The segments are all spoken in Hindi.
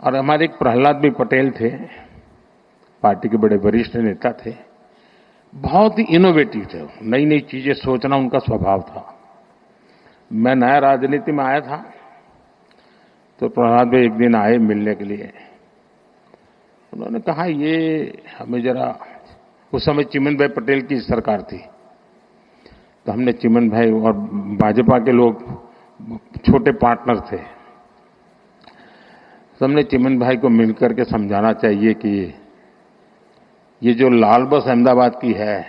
और हमारे एक प्रहलाद भाई पटेल थे, पार्टी के बड़े वरिष्ठ नेता थे, बहुत ही इनोवेटिव थे, नई नई चीजें सोचना उनका स्वभाव था। मैं नया राजनीति में आया था तो प्रहलाद भाई एक दिन आए मिलने के लिए। उन्होंने कहा ये हमें जरा, उस समय चिमन भाई पटेल की सरकार थी, तो हमने चिमन भाई और भाजपा के लोग छोटे पार्टनर थे, तो हमने चिमन भाई को मिलकर के समझाना चाहिए कि ये जो लाल बस अहमदाबाद की है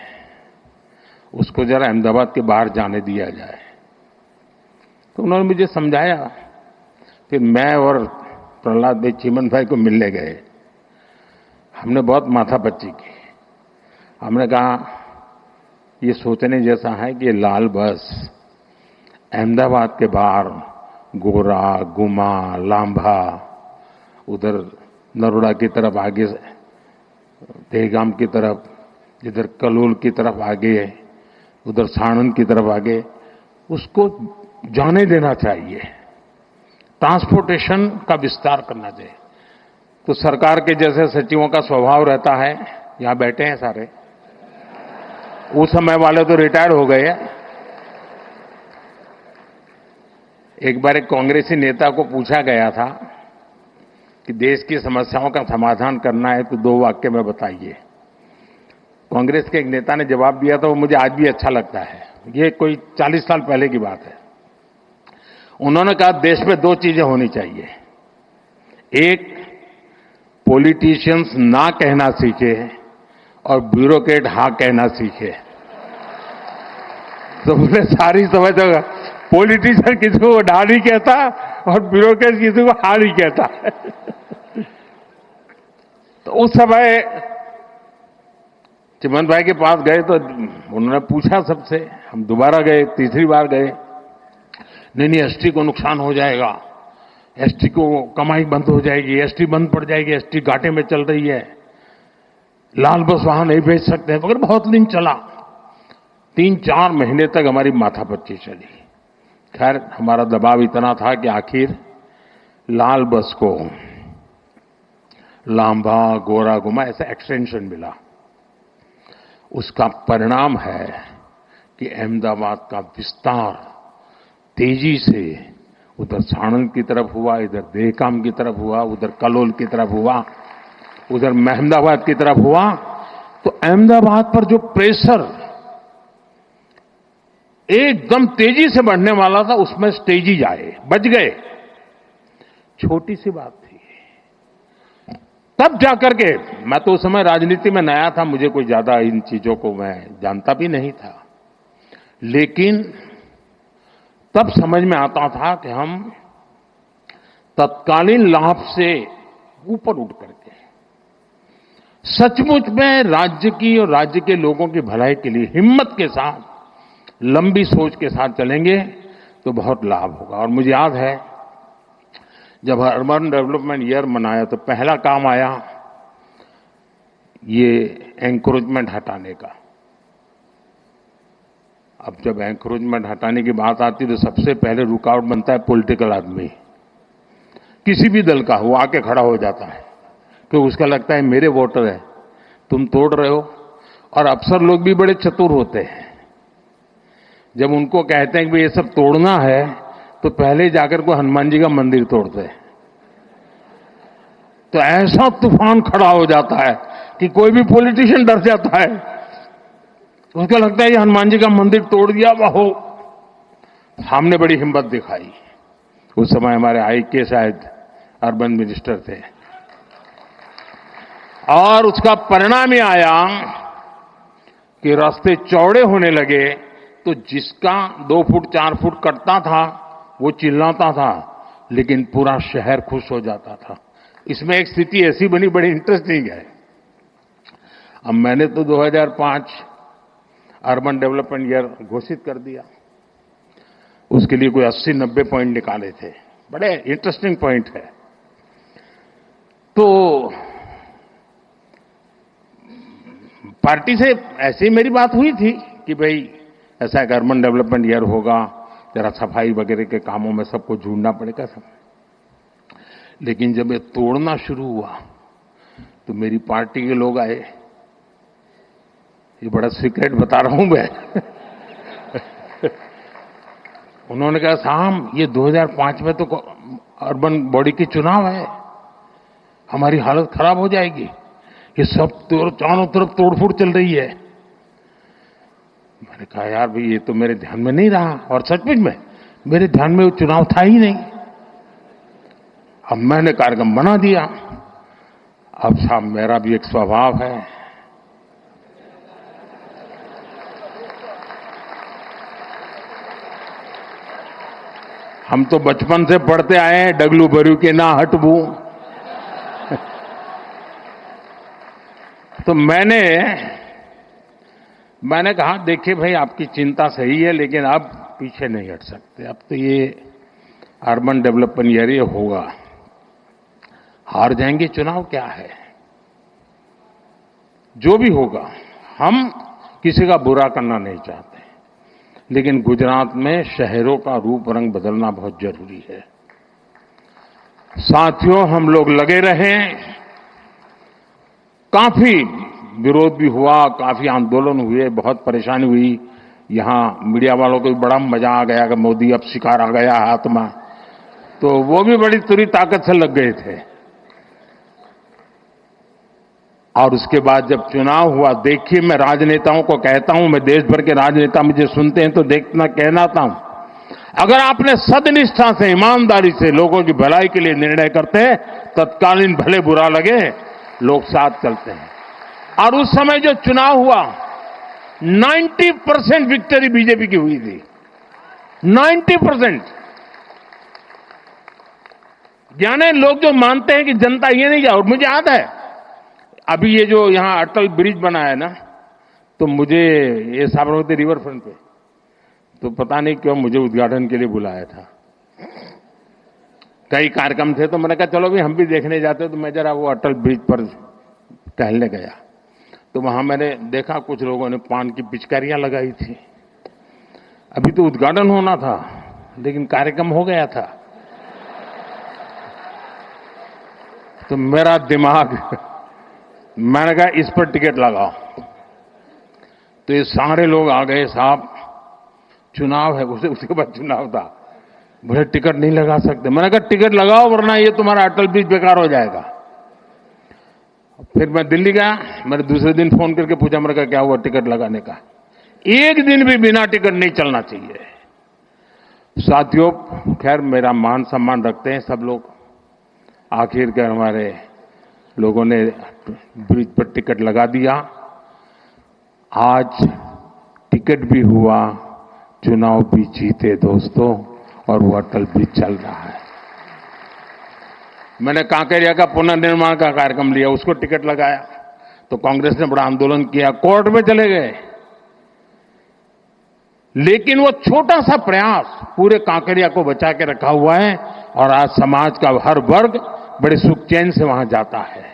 उसको जरा अहमदाबाद के बाहर जाने दिया जाए। तो उन्होंने मुझे समझाया। फिर मैं और प्रहलाद भाई चिमन भाई को मिलने गए। हमने बहुत माथापच्ची की। हमने कहा ये सोचने जैसा है कि ये लाल बस अहमदाबाद के बाहर गोरा, गुमा, लांभा, उधर नरोड़ा की तरफ आगे, देहगाम की तरफ, इधर कलोल की तरफ आगे, उधर साणंद की तरफ आगे, उसको जाने देना चाहिए, ट्रांसपोर्टेशन का विस्तार करना चाहिए। तो सरकार के जैसे सचिवों का स्वभाव रहता है, यहां बैठे हैं सारे, उस समय वाले तो रिटायर हो गए। एक बार एक कांग्रेसी नेता को पूछा गया था कि देश की समस्याओं का समाधान करना है तो 2 वाक्य में बताइए। कांग्रेस के एक नेता ने जवाब दिया था, वो मुझे आज भी अच्छा लगता है। ये कोई 40 साल पहले की बात है। उन्होंने कहा देश में 2 चीजें होनी चाहिए, एक पॉलिटिशियंस ना कहना सीखे और ब्यूरोक्रेट हाँ कहना सीखे। तो मुझे सारी समझ होगा, पॉलिटिशियन किसी को ढा नहीं कहता और ब्यूरोक्रेट किसी को हाँ नहीं कहता। तो उस समय चिमन भाई के पास गए तो उन्होंने पूछा सबसे, हम दोबारा गए, तीसरी बार गए, नहीं एसटी को नुकसान हो जाएगा, एसटी को कमाई बंद हो जाएगी, एसटी बंद पड़ जाएगी, एसटी घाटे में चल रही है, लाल बस वहां नहीं भेज सकते हैं। मगर बहुत दिन चला, 3-4 महीने तक हमारी माथापच्ची चली। खैर हमारा दबाव इतना था कि आखिर लाल बस को लांभा, गोरा, गुमा ऐसा एक्सटेंशन मिला। उसका परिणाम है कि अहमदाबाद का विस्तार तेजी से उधर साणंद की तरफ हुआ, इधर देहगाम की तरफ हुआ, उधर कलोल की तरफ हुआ, उधर अहमदाबाद की तरफ हुआ। तो अहमदाबाद पर जो प्रेशर एकदम तेजी से बढ़ने वाला था, उसमें तेजी आए, बच गए। छोटी सी बात थी। तब जाकर के, मैं तो उस समय राजनीति में नया था, मुझे कोई ज्यादा इन चीजों को मैं जानता भी नहीं था, लेकिन तब समझ में आता था कि हम तत्कालीन लाभ से ऊपर उठ करके सचमुच में राज्य की और राज्य के लोगों की भलाई के लिए हिम्मत के साथ, लंबी सोच के साथ चलेंगे तो बहुत लाभ होगा। और मुझे याद है जब अर्बन डेवलपमेंट ईयर मनाया तो पहला काम आया ये एंक्रोचमेंट हटाने का। अब जब एंक्रोचमेंट हटाने की बात आती तो सबसे पहले रुकावट बनता है पॉलिटिकल आदमी, किसी भी दल का, वो आके खड़ा हो जाता है क्योंकि उसका लगता है मेरे वोटर है, तुम तोड़ रहे हो। और अफसर लोग भी बड़े चतुर होते हैं, जब उनको कहते हैं कि ये सब तोड़ना है तो पहले जाकर को हनुमान जी का मंदिर तोड़ते हैं। तो ऐसा तूफान खड़ा हो जाता है कि कोई भी पॉलिटिशियन डर जाता है, उसको लगता है ये हनुमान जी का मंदिर तोड़ दिया। वो हमने बड़ी हिम्मत दिखाई। उस समय हमारे आईके शायद अर्बन मिनिस्टर थे, और उसका परिणाम ये आया कि रास्ते चौड़े होने लगे। तो जिसका 2 फुट 4 फुट कटता था वो चिल्लाता था, लेकिन पूरा शहर खुश हो जाता था। इसमें एक स्थिति ऐसी बनी, बड़ी इंटरेस्टिंग है। अब मैंने तो 2005 अर्बन डेवलपमेंट ईयर घोषित कर दिया, उसके लिए कोई 80-90 पॉइंट निकाले थे, बड़े इंटरेस्टिंग पॉइंट है। तो पार्टी से ऐसे ही मेरी बात हुई थी कि भाई ऐसा एक अर्बन डेवलपमेंट ईयर होगा, जरा सफाई वगैरह के कामों में सबको जुड़ना पड़ेगा सब। लेकिन जब ये तोड़ना शुरू हुआ तो मेरी पार्टी के लोग आए। ये बड़ा सीक्रेट बता रहा हूं मैं। उन्होंने कहा साहब ये 2005 में तो अर्बन बॉडी के चुनाव है, हमारी हालत खराब हो जाएगी, ये सब चारों तरफ तोड़फोड़ चल रही है। मैंने कहा यार भाई ये तो मेरे ध्यान में नहीं रहा, और सचमुच में मेरे ध्यान में वो चुनाव था ही नहीं। अब मैंने कार्यक्रम बना दिया। अब साहब मेरा भी एक स्वभाव है, हम तो बचपन से पढ़ते आए हैं डगलू बरू के ना हटबू। तो मैंने कहा देखिए भाई आपकी चिंता सही है, लेकिन अब पीछे नहीं हट सकते। अब तो ये अर्बन डेवलपमेंट एरिया होगा, हार जाएंगे चुनाव क्या है, जो भी होगा। हम किसी का बुरा करना नहीं चाहते, लेकिन गुजरात में शहरों का रूप रंग बदलना बहुत जरूरी है। साथियों हम लोग लगे रहे, काफी विरोध भी हुआ, काफी आंदोलन हुए, बहुत परेशानी हुई। यहां मीडिया वालों को भी बड़ा मजा आ गया कि मोदी अब शिकार आ गया हाथ में, तो वो भी बड़ी तुरी ताकत से लग गए थे। और उसके बाद जब चुनाव हुआ, देखिए मैं राजनेताओं को कहता हूं, मैं देश भर के राजनेता मुझे सुनते हैं तो देखना कहनाता हूं, अगर आपने सदनिष्ठा से ईमानदारी से लोगों की भलाई के लिए निर्णय करते हैं, तत्कालीन भले बुरा लगे लोग साथ चलते हैं। और उस समय जो चुनाव हुआ 90% विक्ट्री बीजेपी की हुई थी, 90%। यानी लोग जो मानते हैं कि जनता ये नहीं जाए, और मुझे याद है अभी ये जो यहां अटल ब्रिज बना है ना, तो मुझे ये साबरमती रिवर फ्रंट पे, तो पता नहीं क्यों मुझे उद्घाटन के लिए बुलाया था। कई कार्यक्रम थे तो मैंने कहा चलो भी हम भी देखने जाते, तो मैं जरा वो अटल ब्रिज पर टहलने गया, तो वहां मैंने देखा कुछ लोगों ने पान की पिचकारियां लगाई थी। अभी तो उद्घाटन होना था, लेकिन कार्यक्रम हो गया था। तो मेरा दिमाग, मैंने कहा इस पर टिकट लगाओ। तो ये सारे लोग आ गए, साहब चुनाव है, उसके बाद चुनाव था, बोले टिकट नहीं लगा सकते। मैंने कहा टिकट लगाओ वरना ये तुम्हारा अटल ब्रिज बेकार हो जाएगा। फिर मैं दिल्ली गया, मैंने दूसरे दिन फोन करके पूछा, मैंने कहा क्या हुआ टिकट लगाने का। एक दिन भी बिना टिकट नहीं चलना चाहिए। साथियों खैर मेरा मान सम्मान रखते हैं सब लोग, आखिरकार हमारे लोगों ने ब्रिज पर टिकट लगा दिया। आज टिकट भी हुआ, चुनाव भी जीते दोस्तों, और वो अटल ब्रिज चल रहा है। मैंने कांकेरिया का पुनर्निर्माण का कार्यक्रम लिया, उसको टिकट लगाया, तो कांग्रेस ने बड़ा आंदोलन किया, कोर्ट में चले गए। लेकिन वो छोटा सा प्रयास पूरे कांकेरिया को बचा के रखा हुआ है, और आज समाज का हर वर्ग बड़े सुख चैन से वहां जाता है।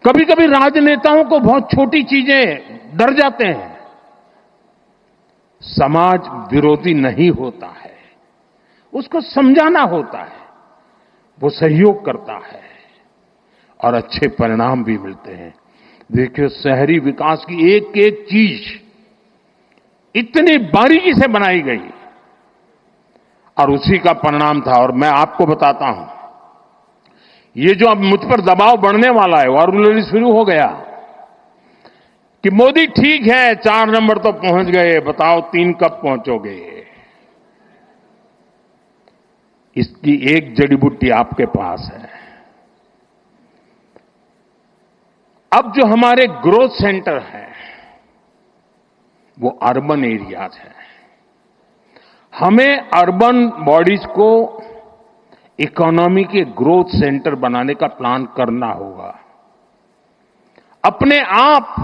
कभी कभी राजनेताओं को बहुत छोटी चीजें डर जाते हैं। समाज विरोधी नहीं होता है, उसको समझाना होता है, वो सहयोग करता है और अच्छे परिणाम भी मिलते हैं। देखिए शहरी विकास की एक एक चीज इतनी बारीकी से बनाई गई, और उसी का परिणाम था। और मैं आपको बताता हूं, ये जो अब मुझ पर दबाव बढ़ने वाला है, और ऑलरेडी शुरू हो गया कि मोदी ठीक है 4 नंबर तो पहुंच गए, बताओ 3 कब पहुंचोगे। इसकी एक जड़ी बूटी आपके पास है। अब जो हमारे ग्रोथ सेंटर हैं वो अर्बन एरियाज है। हमें अर्बन बॉडीज को इकोनॉमी के ग्रोथ सेंटर बनाने का प्लान करना होगा। अपने आप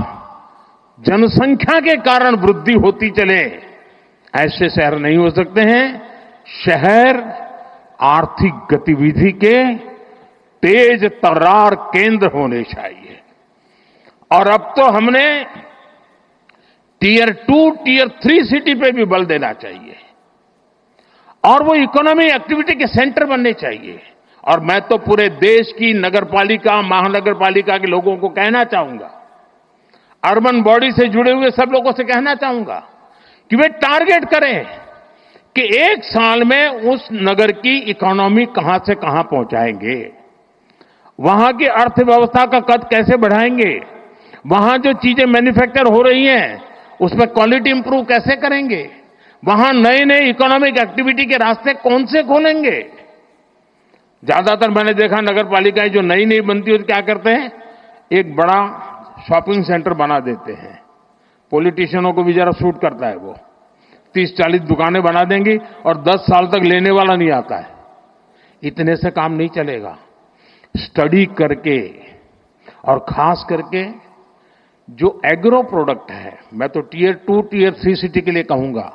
जनसंख्या के कारण वृद्धि होती चले ऐसे शहर नहीं हो सकते हैं। शहर आर्थिक गतिविधि के तेज तर्रार केंद्र होने चाहिए। और अब तो हमने टियर 2, टियर 3 सिटी पे भी बल देना चाहिए, और वो इकोनॉमी एक्टिविटी के सेंटर बनने चाहिए। और मैं तो पूरे देश की नगरपालिका, महानगरपालिका के लोगों को कहना चाहूंगा, अर्बन बॉडी से जुड़े हुए सब लोगों से कहना चाहूंगा कि वे टारगेट करें कि एक साल में उस नगर की इकोनॉमी कहां से कहां पहुंचाएंगे, वहां की अर्थव्यवस्था का कद कैसे बढ़ाएंगे, वहां जो चीजें मैन्युफैक्चर हो रही हैं उसमें क्वालिटी इंप्रूव कैसे करेंगे, वहां नए नए इकोनॉमिक एक्टिविटी के रास्ते कौन से खोलेंगे। ज्यादातर मैंने देखा नगर पालिकाएं जो नई नई बनती है तो क्या करते हैं, एक बड़ा शॉपिंग सेंटर बना देते हैं। पॉलिटिशियनों को भी जरा सूट करता है, वो 30-40 दुकानें बना देंगी और 10 साल तक लेने वाला नहीं आता है। इतने से काम नहीं चलेगा। स्टडी करके और खास करके जो एग्रो प्रोडक्ट है, मैं तो टियर 2, टियर 3 सिटी के लिए कहूंगा,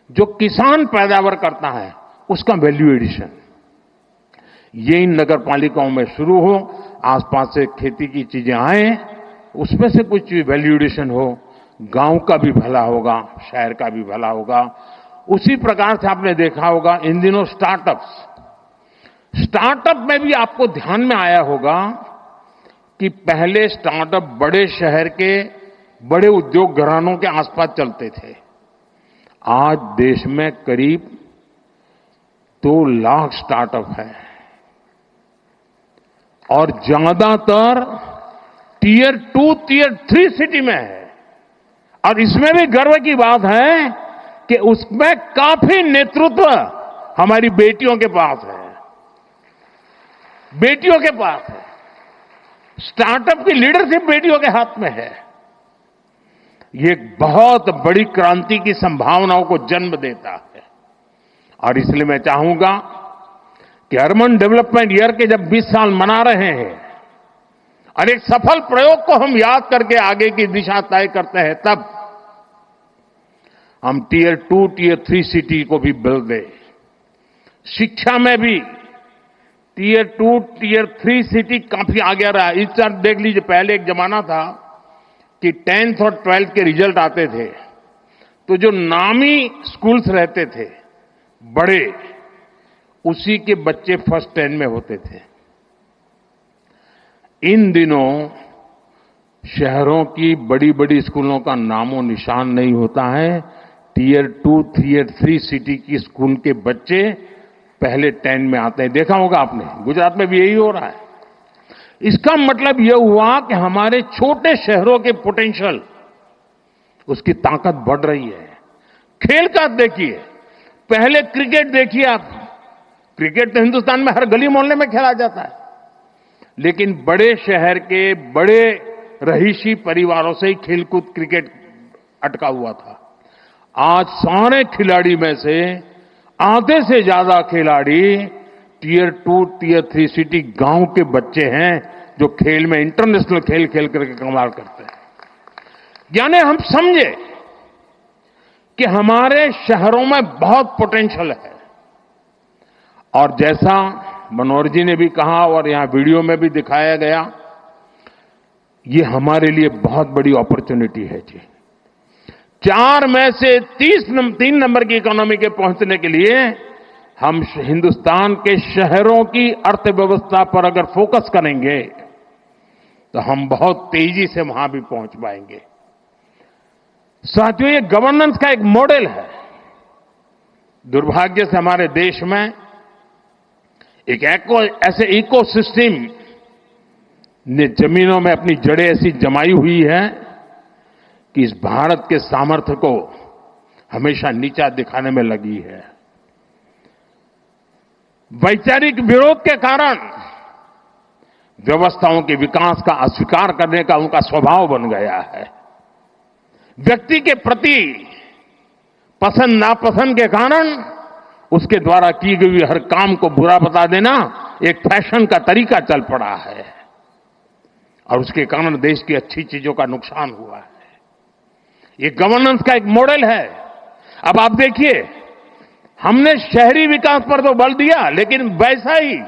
जो किसान पैदावार करता है उसका वैल्यू एडिशन, ये इन नगर पालिकाओं में शुरू हो। आसपास से खेती की चीजें आए, उसमें से कुछ वैल्यू एडिशन हो, गांव का भी भला होगा, शहर का भी भला होगा। उसी प्रकार से आपने देखा होगा इन दिनों स्टार्टअप में भी आपको ध्यान में आया होगा कि पहले स्टार्टअप बड़े शहर के बड़े उद्योग घरानों के आसपास चलते थे। आज देश में करीब 2 लाख स्टार्टअप है और ज्यादातर टियर 2, टियर 3 सिटी में है। और इसमें भी गर्व की बात है कि उसमें काफी नेतृत्व हमारी बेटियों के पास है, बेटियों के पास है। स्टार्टअप की लीडरशिप बेटियों के हाथ में है। ये एक बहुत बड़ी क्रांति की संभावनाओं को जन्म देता है। और इसलिए मैं चाहूंगा कि अर्बन डेवलपमेंट ईयर के जब 20 साल मना रहे हैं और एक सफल प्रयोग को हम याद करके आगे की दिशा तय करते हैं, तब हम टियर 2, टियर 3 सिटी को भी बल दें। शिक्षा में भी टियर 2, टियर 3 सिटी काफी आगे रहा। इस तरह देख लीजिए, पहले एक जमाना था कि 10th और 12th के रिजल्ट आते थे तो जो नामी स्कूल्स रहते थे बड़े, उसी के बच्चे फर्स्ट 10 में होते थे। इन दिनों शहरों की बड़ी बड़ी स्कूलों का नामो निशान नहीं होता है। टियर 2, टियर 3 सिटी की स्कूल के बच्चे पहले 10 में आते हैं। देखा होगा आपने, गुजरात में भी यही हो रहा है। इसका मतलब यह हुआ कि हमारे छोटे शहरों के पोटेंशियल, उसकी ताकत बढ़ रही है। खेल का देखिए, पहले क्रिकेट देखिए आप, क्रिकेट तो हिंदुस्तान में हर गली मोहल्ले में खेला जाता है, लेकिन बड़े शहर के बड़े रहीशी परिवारों से ही खेलकूद क्रिकेट अटका हुआ था। आज सारे खिलाड़ी में से आधे से ज्यादा खिलाड़ी टियर 2, टियर 3 सिटी गांव के बच्चे हैं जो खेल में इंटरनेशनल खेल खेल करके कमाल करते हैं। यानी हम समझे कि हमारे शहरों में बहुत पोटेंशियल है। और जैसा मनोहर जी ने भी कहा और यहां वीडियो में भी दिखाया गया, ये हमारे लिए बहुत बड़ी अपॉर्चुनिटी है जी। 4 में से 3 नंबर की इकोनॉमी के पहुंचने के लिए हम हिंदुस्तान के शहरों की अर्थव्यवस्था पर अगर फोकस करेंगे तो हम बहुत तेजी से वहां भी पहुंच पाएंगे। साथियों, ये गवर्नेंस का एक मॉडल है। दुर्भाग्य से हमारे देश में एक ऐसे इकोसिस्टम ने जमीनों में अपनी जड़ें ऐसी जमाई हुई है कि इस भारत के सामर्थ्य को हमेशा नीचा दिखाने में लगी है। वैचारिक विरोध के कारण व्यवस्थाओं के विकास का अस्वीकार करने का उनका स्वभाव बन गया है। व्यक्ति के प्रति पसंद नापसंद के कारण उसके द्वारा की गई हर काम को बुरा बता देना एक फैशन का तरीका चल पड़ा है और उसके कारण देश की अच्छी चीजों का नुकसान हुआ है। ये गवर्नेंस का एक मॉडल है। अब आप देखिए, हमने शहरी विकास पर तो बल दिया, लेकिन वैसा ही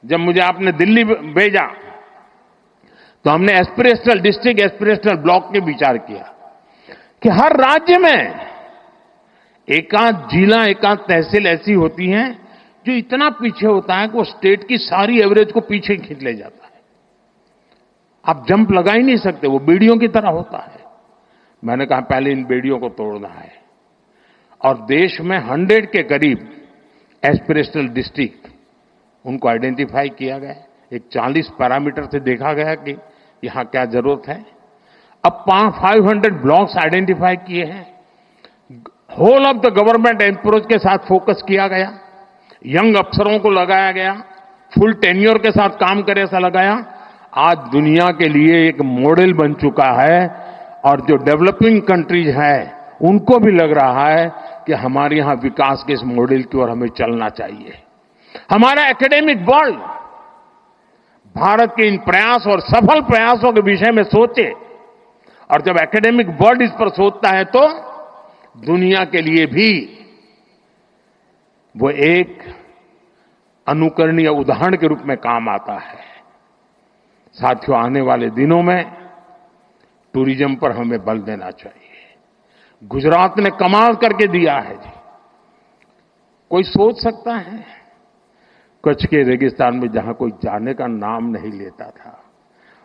जब मुझे आपने दिल्ली भेजा तो हमने एस्पिरेशनल डिस्ट्रिक्ट, एस्पिरेशनल ब्लॉक के विचार किया कि हर राज्य में एकाध जिला, एकाध तहसील ऐसी होती हैं जो इतना पीछे होता है कि वो स्टेट की सारी एवरेज को पीछे खींच ले जाता है। आप जंप लगा ही नहीं सकते, वो बेड़ियों की तरह होता है। मैंने कहा पहले इन बेड़ियों को तोड़ना है। और देश में 100 के करीब एस्पिरेशनल डिस्ट्रिक्ट उनको आइडेंटिफाई किया गया। एक 40 पैरामीटर से देखा गया कि यहां क्या जरूरत है। अब 500 ब्लॉक्स आइडेंटिफाई किए हैं। Whole of the government approach के साथ फोकस किया गया, यंग अफसरों को लगाया गया, फुल टेन्योर के साथ काम करे ऐसा लगाया। आज दुनिया के लिए एक मॉडल बन चुका है और जो डेवलपिंग कंट्रीज है उनको भी लग रहा है कि हमारे यहां विकास के इस मॉडल की ओर हमें चलना चाहिए। हमारा एकेडमिक वर्ल्ड भारत के इन प्रयास और सफल प्रयासों के विषय में सोचे, और जब एकेडमिक वर्ल्ड इस पर सोचता है तो दुनिया के लिए भी वो एक अनुकरणीय उदाहरण के रूप में काम आता है। साथियों, आने वाले दिनों में टूरिज्म पर हमें बल देना चाहिए। गुजरात ने कमाल करके दिया है जी। कोई सोच सकता है कच्छ के रेगिस्तान में जहां कोई जाने का नाम नहीं लेता था,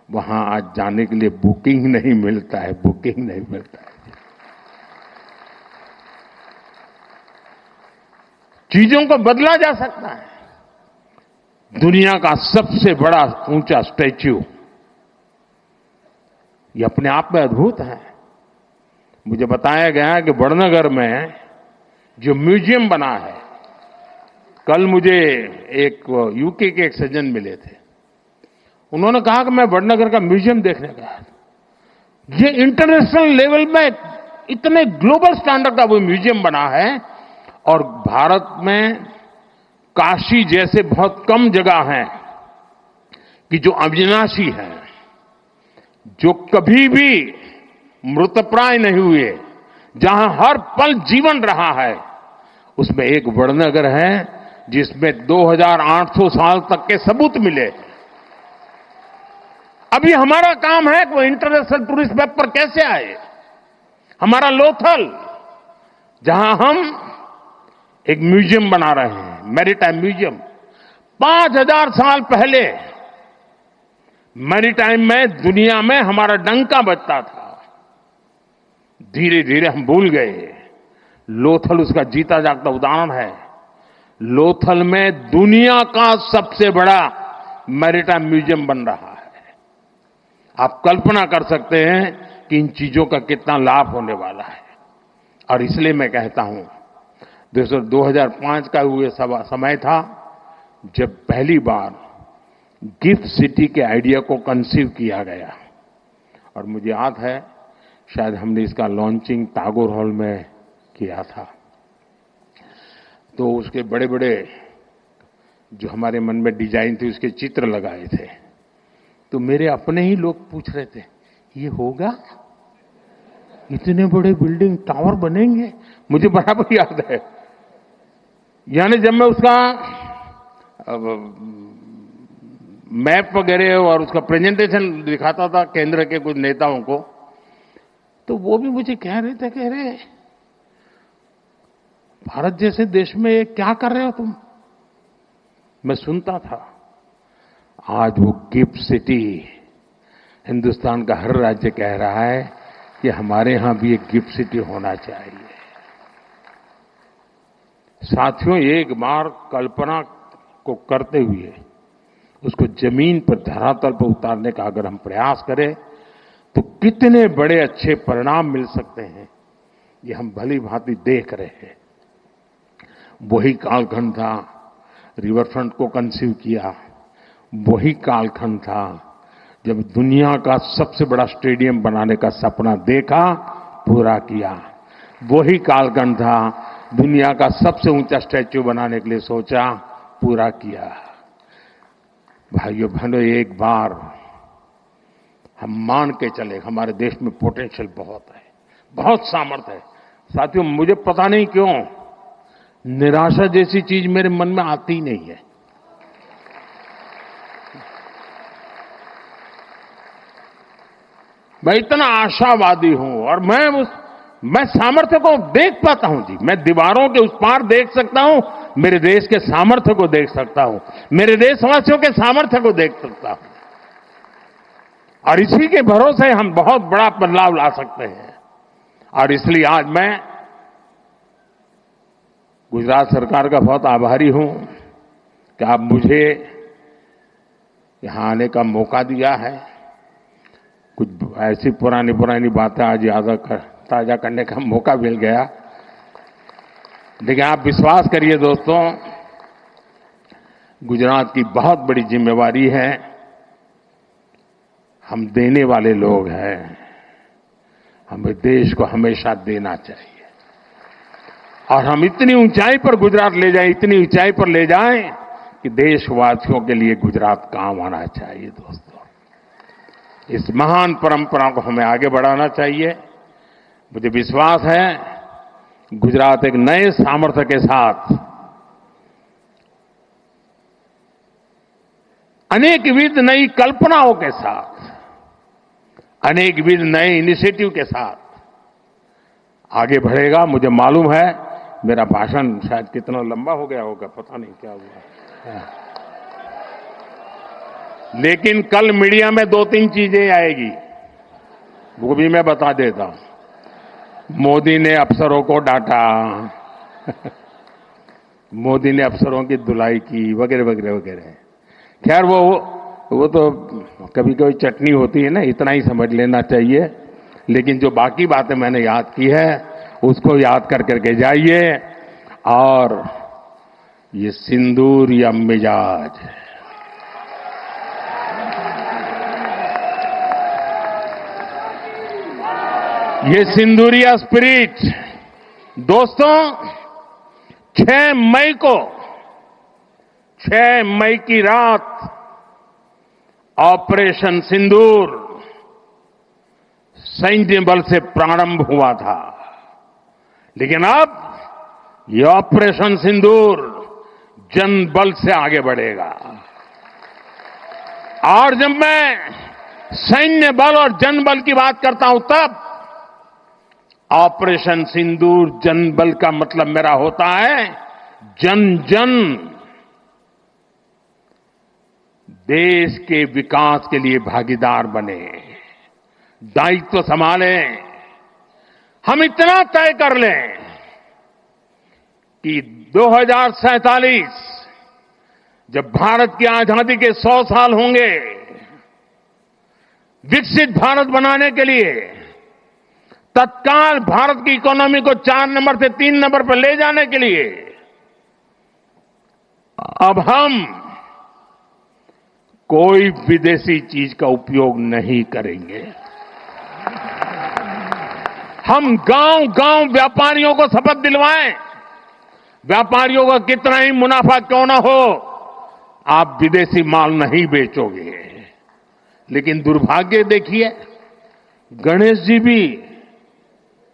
वहां आज जाने के लिए बुकिंग नहीं मिलता है, बुकिंग नहीं मिलता है। चीजों को बदला जा सकता है। दुनिया का सबसे बड़ा ऊंचा स्टैच्यू, ये अपने आप में अद्भुत है। मुझे बताया गया कि बड़नगर में जो म्यूजियम बना है, कल मुझे एक यूके के एक सज्जन मिले थे, उन्होंने कहा कि मैं बड़नगर का म्यूजियम देखने गया। ये इंटरनेशनल लेवल में इतने ग्लोबल स्टैंडर्ड का वो म्यूजियम बना है, और भारत में काशी जैसे बहुत कम जगह हैं कि जो अविनाशी है, जो कभी भी मृतप्राय नहीं हुए, जहां हर पल जीवन रहा है, उसमें एक बड़नगर है जिसमें 2800 साल तक के सबूत मिले। अभी हमारा काम है कि वो इंटरनेशनल टूरिस्ट मैप पर कैसे आए। हमारा लोथल, जहां हम एक म्यूजियम बना रहे हैं, मैरीटाइम म्यूजियम, 5000 साल पहले मैरीटाइम में दुनिया में हमारा डंका बजता था। धीरे धीरे हम भूल गए। लोथल उसका जीता जागता उदाहरण है। लोथल में दुनिया का सबसे बड़ा मैरीटाइम म्यूजियम बन रहा है। आप कल्पना कर सकते हैं कि इन चीजों का कितना लाभ होने वाला है। और इसलिए मैं कहता हूं, 2005 का हुए समय था जब पहली बार गिफ्ट सिटी के आइडिया को कंसीव किया गया। और मुझे याद है, शायद हमने इसका लॉन्चिंग टागोर हॉल में किया था। तो उसके बड़े बड़े जो हमारे मन में डिजाइन थी, उसके चित्र लगाए थे। तो मेरे अपने ही लोग पूछ रहे थे, ये होगा? इतने बड़े बिल्डिंग टावर बनेंगे? मुझे बराबर याद है। यानी जब मैं उसका मैप वगैरह और उसका प्रेजेंटेशन दिखाता था केंद्र के कुछ नेताओं को, तो वो भी मुझे कह रहे थे, कह रहे भारत जैसे देश में क्या कर रहे हो तुम? मैं सुनता था। आज वो गिफ्ट सिटी, हिंदुस्तान का हर राज्य कह रहा है कि हमारे यहां भी एक गिफ्ट सिटी होना चाहिए। साथियों, एक बार कल्पना को करते हुए उसको जमीन पर, धरातल पर उतारने का अगर हम प्रयास करें तो कितने बड़े अच्छे परिणाम मिल सकते हैं, ये हम भली भांति देख रहे हैं। वही कालखंड था, रिवर फ्रंट को कंसीव किया। वही कालखंड था जब दुनिया का सबसे बड़ा स्टेडियम बनाने का सपना देखा, पूरा किया। वही कालखंड था दुनिया का सबसे ऊंचा स्टैच्यू बनाने के लिए सोचा, पूरा किया। भाइयों बहनों, एक बार हम मान के चले, हमारे देश में पोटेंशियल बहुत है, बहुत सामर्थ्य है। साथियों, मुझे पता नहीं क्यों निराशा जैसी चीज मेरे मन में आती ही नहीं है। मैं इतना आशावादी हूं और मैं सामर्थ्य को देख पाता हूं जी। मैं दीवारों के उस पार देख सकता हूं मेरे देश के सामर्थ्य को देख सकता हूं, मेरे देशवासियों के सामर्थ्य को देख सकता हूं। और इसी के भरोसे हम बहुत बड़ा बदलाव ला सकते हैं। और इसलिए आज मैं गुजरात सरकार का बहुत आभारी हूं कि आप मुझे यहां आने का मौका दिया है। कुछ ऐसी पुरानी पुरानी बातें आज ताजा करने का मौका मिल गया। लेकिन आप विश्वास करिए दोस्तों, गुजरात की बहुत बड़ी जिम्मेवारी है। हम देने वाले लोग हैं, हमें देश को हमेशा देना चाहिए। और हम इतनी ऊंचाई पर गुजरात ले जाएं, इतनी ऊंचाई पर ले जाएं कि देशवासियों के लिए गुजरात काम आना चाहिए। दोस्तों, इस महान परंपरा को हमें आगे बढ़ाना चाहिए। मुझे विश्वास है गुजरात एक नए सामर्थ्य के साथ, अनेकविध नई कल्पनाओं के साथ, अनेकविध नए इनिशिएटिव के साथ आगे बढ़ेगा। मुझे मालूम है मेरा भाषण शायद कितना लंबा हो गया होगा, पता नहीं क्या हुआ, लेकिन कल मीडिया में 2-3 चीजें आएगी, वो भी मैं बता देता हूं। मोदी ने अफसरों को डांटा मोदी ने अफसरों की धुलाई की, वगैरह वगैरह वगैरह। खैर वो तो कभी कभी चटनी होती है ना, इतना ही समझ लेना चाहिए। लेकिन जो बाकी बातें मैंने याद की है उसको याद करके जाइए। और ये सिंदूर या मिजाज, ये सिंदूरिया स्पिरिट, दोस्तों 6 मई की रात ऑपरेशन सिंदूर सैन्य बल से प्रारंभ हुआ था। लेकिन अब ये ऑपरेशन सिंदूर जन बल से आगे बढ़ेगा। और जब मैं सैन्य बल और जन बल की बात करता हूं, तब ऑपरेशन सिंदूर जन बल का मतलब मेरा होता है जन जन देश के विकास के लिए भागीदार बने, दायित्व संभालें। हम इतना तय कर लें कि 2047 जब भारत की आजादी के 100 साल होंगे, विकसित भारत बनाने के लिए तत्काल भारत की इकोनॉमी को 4 नंबर से 3 नंबर पर ले जाने के लिए अब हम कोई विदेशी चीज का उपयोग नहीं करेंगे। हम गांव-गांव व्यापारियों को शपथ दिलवाएं, व्यापारियों का कितना ही मुनाफा क्यों ना हो, आप विदेशी माल नहीं बेचोगे। लेकिन दुर्भाग्य देखिए, गणेश जी भी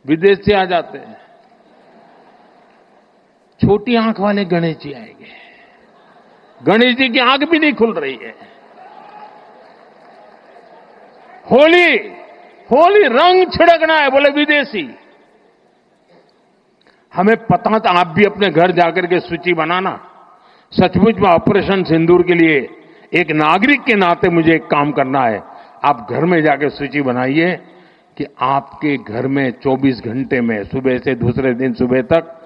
विदेश से आ जाते हैं। छोटी आंख वाले गणेश जी आएंगे, गणेश जी की आंख भी नहीं खुल रही है। होली रंग छिड़कना है, बोले विदेशी। हमें पता था, आप भी अपने घर जाकर के सूची बनाना। सचमुच में ऑपरेशन सिंदूर के लिए एक नागरिक के नाते मुझे एक काम करना है। आप घर में जाकर सूची बनाइए कि आपके घर में 24 घंटे में सुबह से दूसरे दिन सुबह तक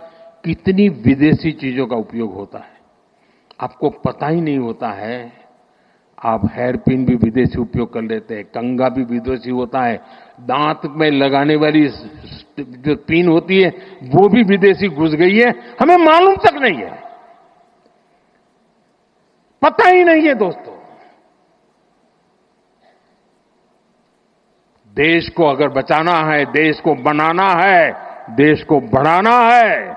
कितनी विदेशी चीजों का उपयोग होता है। आपको पता ही नहीं होता है। आप हेयर पिन भी विदेशी उपयोग कर लेते हैं, कंघा भी विदेशी होता है, दांत में लगाने वाली जो पिन होती है वो भी विदेशी घुस गई है, हमें मालूम तक नहीं है, पता ही नहीं है। दोस्तों, देश को अगर बचाना है, देश को बनाना है, देश को बढ़ाना है,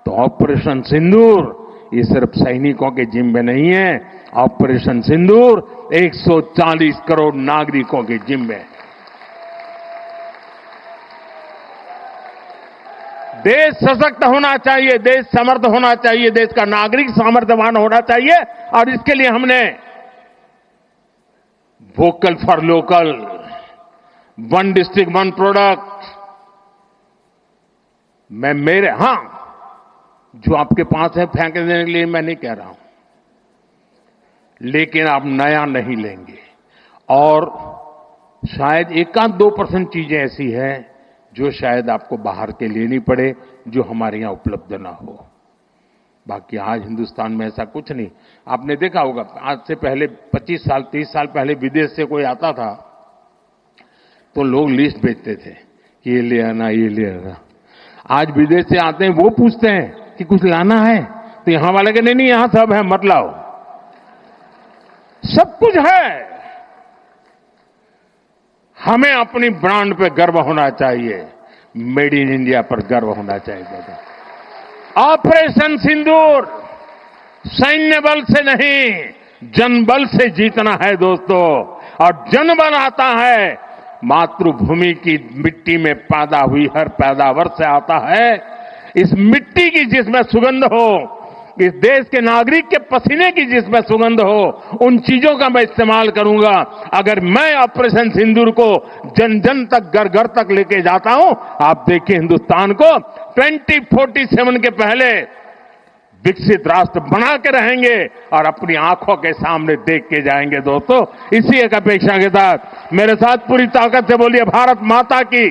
तो ऑपरेशन सिंदूर ये सिर्फ सैनिकों के जिम्मे नहीं है। ऑपरेशन सिंदूर 140 करोड़ नागरिकों के जिम्मे। देश सशक्त होना चाहिए, देश समर्थ होना चाहिए, देश का नागरिक सामर्थ्यवान होना चाहिए। और इसके लिए हमने vocal for local, one district one product, जो आपके पास है फेंक देने के लिए मैं नहीं कह रहा हूं, लेकिन आप नया नहीं लेंगे। और शायद 1-2% चीजें ऐसी हैं जो शायद आपको बाहर के लेनी पड़े, जो हमारे यहां उपलब्ध ना हो। बाकी आज हिंदुस्तान में ऐसा कुछ नहीं। आपने देखा होगा, आज से पहले 25 साल 30 साल पहले विदेश से कोई आता था तो लोग लिस्ट भेजते थे कि ये ले आना, ये ले आना। आज विदेश से आते हैं, वो पूछते हैं कि कुछ लाना है, तो यहां वाले के नहीं, यहां सब है, मत लाओ, सब कुछ है। हमें अपनी ब्रांड पे गर्व होना चाहिए, मेड इन इंडिया पर गर्व होना चाहिए। ऑपरेशन सिंदूर सैन्य बल से नहीं, जनबल से जीतना है दोस्तों। और जनबल आता है मातृभूमि की मिट्टी में पैदा हुई हर पैदावार से आता है। इस मिट्टी की जिसमें सुगंध हो, इस देश के नागरिक के पसीने की जिसमें सुगंध हो, उन चीजों का मैं इस्तेमाल करूंगा। अगर मैं ऑपरेशन सिंदूर को जन जन तक, घर घर तक लेके जाता हूं, आप देखिए हिंदुस्तान को 2047 के पहले विकसित राष्ट्र बना के रहेंगे और अपनी आंखों के सामने देख के जाएंगे दोस्तों। इसी एक अपेक्षा के साथ मेरे साथ पूरी ताकत से बोलिए, भारत माता की,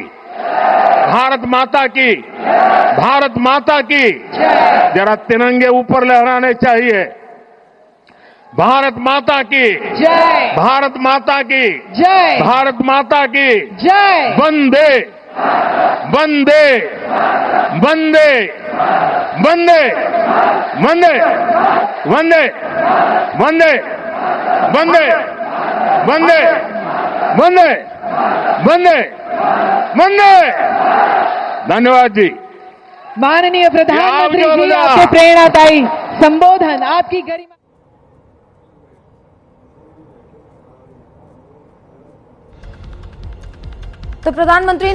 भारत माता की, भारत माता की। जरा तिरंगे ऊपर लहराने चाहिए। भारत माता की जय, भारत माता की जय, भारत माता की जय। वंदे वंदे वंदे वंदे वंदे वंदे वंदे वंदे वंदे वंदे वंदे वंदे। धन्यवाद जी। माननीय प्रधानमंत्री आप जो जी, आपके प्रेरणादायी संबोधन, आपकी गरिमा। तो प्रधानमंत्री